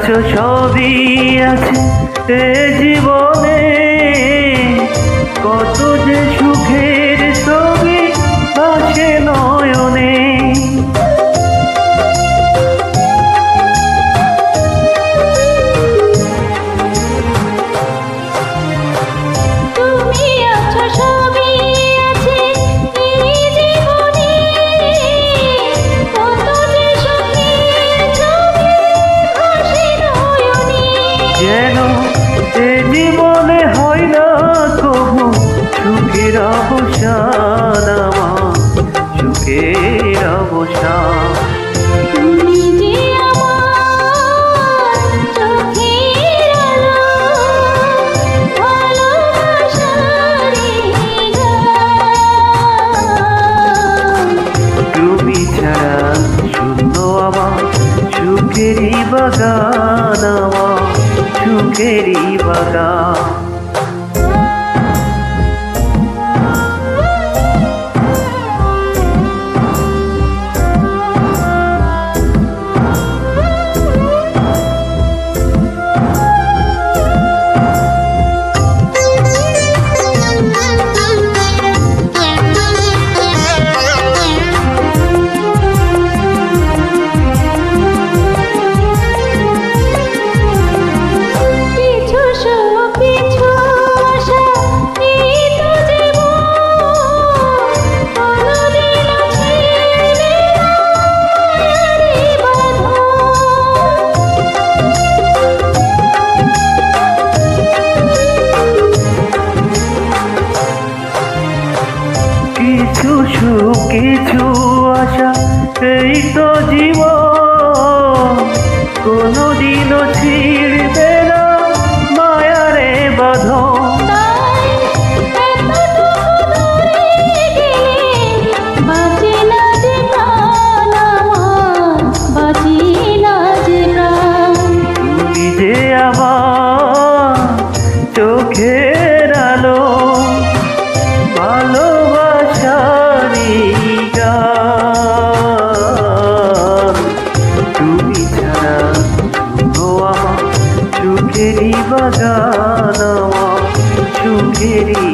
আছো সবই আছে এ জীবনে, কত যে সুখের ছবি ভাসে নয়নে। যেন এ জীবনে হয় না কবু সুখের অবসান, আমার সুখের অবসান। তুমি যে আমার চোখের আলো, ভালোবাসার গান। তুমি ছাড়া শূন্য আমার সুখেরই বাগান, আমার সুখেরই বাগান। কিছু সুখ কিছু আশা এই তো জীবন, কোনদিনও ছিড়বে না মায়ারে বাঁধন। তুমি যে আমার চোখের আলো, ভালোবাসারি গান। তুমি ছাড়া শুনো আমার সুখেরই বাগান, আমার সুখেরই